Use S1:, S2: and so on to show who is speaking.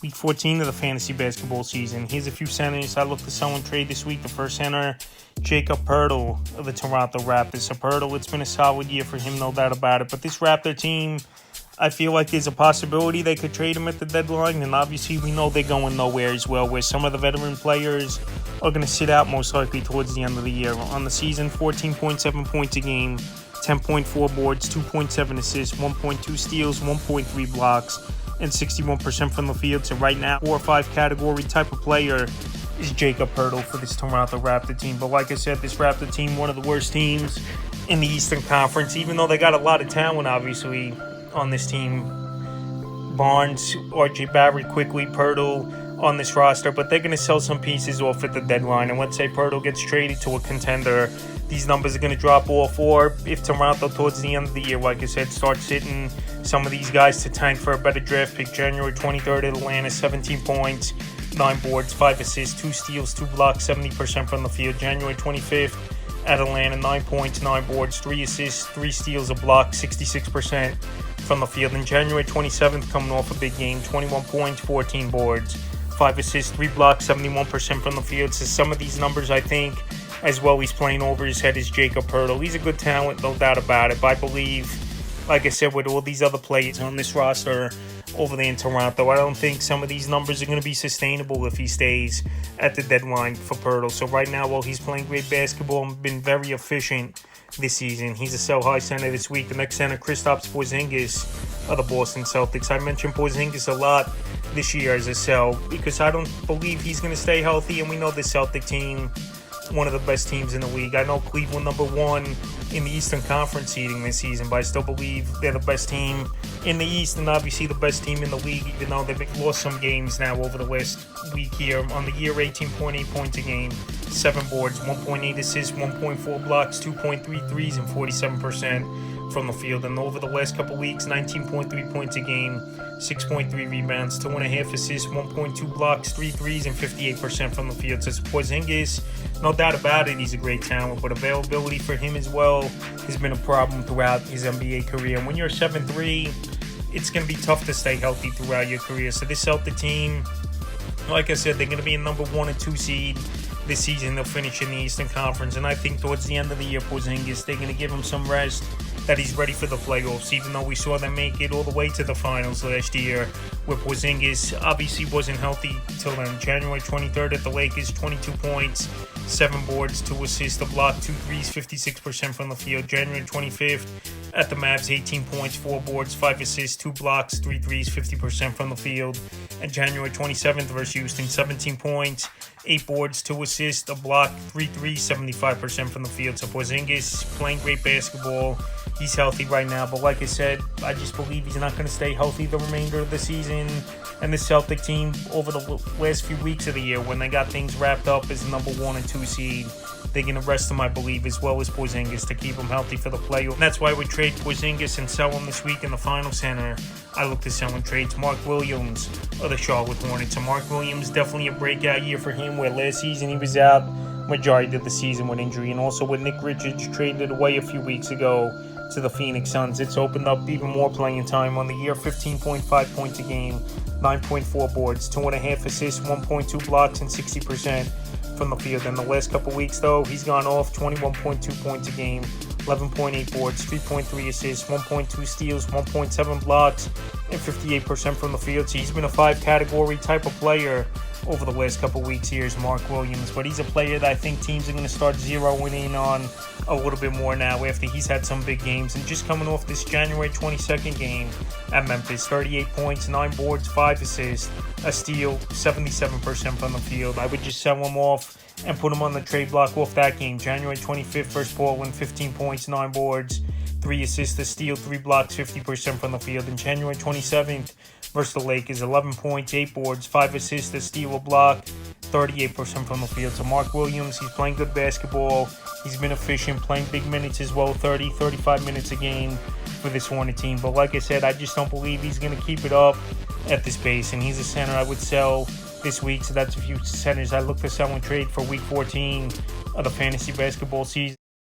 S1: Week 14 of the fantasy basketball season. Here's a few centers I look to sell and trade this week. The first center, Jakob Poeltl of the Toronto Raptors. So Poeltl, it's been a solid year for him, no doubt about it. But this Raptor team, I feel like there's a possibility they could trade him at the deadline. And obviously we know they're going nowhere as well, where some of the veteran players are going to sit out most likely towards the end of the year. On the season, 14.7 points a game, 10.4 boards, 2.7 assists, 1.2 steals, 1.3 blocks, and 61% from the field. So right now, 4 or 5 category type of player is Jakob Poeltl for this Toronto Raptor team. But like I said, this Raptor team, one of the worst teams in the Eastern Conference, even though they got a lot of talent, obviously, on this team. Barnes, RJ Barrett, quickly, Poeltl on this roster, but they're going to sell some pieces off at the deadline. And let's say Poeltl gets traded to a contender, these numbers are going to drop off. Or if Toronto, towards the end of the year, like I said, starts sitting some of these guys to tank for a better draft pick. January 23rd at Atlanta, 17 points, 9 boards, 5 assists, 2 steals, 2 blocks, 70% from the field. January 25th at Atlanta, 9 points, 9 boards, 3 assists, 3 steals, a block, 66% from the field. And January 27th, coming off a big game, 21 points, 14 boards, 5 assists, 3 blocks, 71% from the field. So some of these numbers, I think, as well, he's playing over his head, is Jakob Poeltl. He's a good talent, no doubt about it. But I believe, like I said, with all these other players on this roster over there in Toronto, I don't think some of these numbers are going to be sustainable if he stays at the deadline for Poeltl. So right now, while he's playing great basketball and been very efficient this season, he's a sell-high center this week. The next center, Kristaps Porzingis of the Boston Celtics. I mentioned Porzingis a lot this year as a sell because I don't believe he's going to stay healthy, and we know the Celtic team, one of the best teams in the league. I know Cleveland number 1 in the Eastern Conference seeding this season, but I still believe they're the best team in the East and obviously the best team in the league, even though they've lost some games now over the last week here. On the year, 18.8 points a game, 7 boards, 1.8 assists, 1.4 blocks, 2.3 threes, and 47% from the field. And over the last couple weeks, 19.3 points a game, 6.3 rebounds, 2.5 assists, 1.2 blocks, 3 threes, and 58% from the field. So Porzingis, no doubt about it, he's a great talent, but availability for him as well has been a problem throughout his NBA career. And when you're 7'3", it's going to be tough to stay healthy throughout your career. So this Celtic team, like I said, they're going to be a number 1 and 2 seed this season. They'll finish in the Eastern Conference. And I think towards the end of the year, Porzingis, they're going to give him some rest, that he's ready for the playoffs, even though we saw them make it all the way to the finals last year, where Porzingis obviously wasn't healthy till then. January 23rd at the Lakers, 22 points, 7 boards, 2 assists, a block, 2 threes, 56% from the field. January 25th at the Mavs, 18 points, 4 boards, 5 assists, 2 blocks, 3 threes, 50% from the field. And January 27th versus Houston, 17 points, 8 boards, 2 assists, a block, 3 threes, 75% from the field. So Porzingis playing great basketball. He's healthy right now, but like I said, I just believe he's not going to stay healthy the remainder of the season. And the Celtic team, over the last few weeks of the year, when they got things wrapped up as number 1 and 2 seed, they're going to rest him, I believe, as well as Porzingis to keep him healthy for the playoff. And that's why we trade Porzingis and sell him this week in the final center. I look to sell and trade Mark Williams of the Charlotte Hornets. So Mark Williams, definitely a breakout year for him, where last season he was out majority of the season with injury. And also with Nick Richards traded away a few weeks ago to the Phoenix Suns, it's opened up even more playing time. On the year, 15.5 points a game, 9.4 boards, 2.5 assists, 1.2 blocks, and 60% from the field. In the last couple weeks, though, he's gone off 21.2 points a game, 11.8 boards, 3.3 assists, 1.2 steals, 1.7 blocks, and 58% from the field. So he's been a 5-category type of player over the last couple weeks here is Mark Williams. But he's a player that I think teams are going to start zeroing in on a little bit more now after he's had some big games. And just coming off this January 22nd game at Memphis, 38 points, 9 boards, 5 assists, a steal, 77% from the field. I would just sell him off and put him on the trade block off that game. January 25th versus Portland, 15 points, 9 boards, 3 assists, a steal, 3 blocks, 50% from the field. And January 27th versus the Lakers, 11 points, 8 boards, 5 assists, a steal, a block, 38% from the field. So Mark Williams, he's playing good basketball. He's been efficient, playing big minutes as well, 30, 35 minutes a game for this Hornet team. But like I said, I just don't believe he's going to keep it up at this pace. And he's a center I would sell this week. So that's a few centers I look to sell and trade for Week 14 of the fantasy basketball season.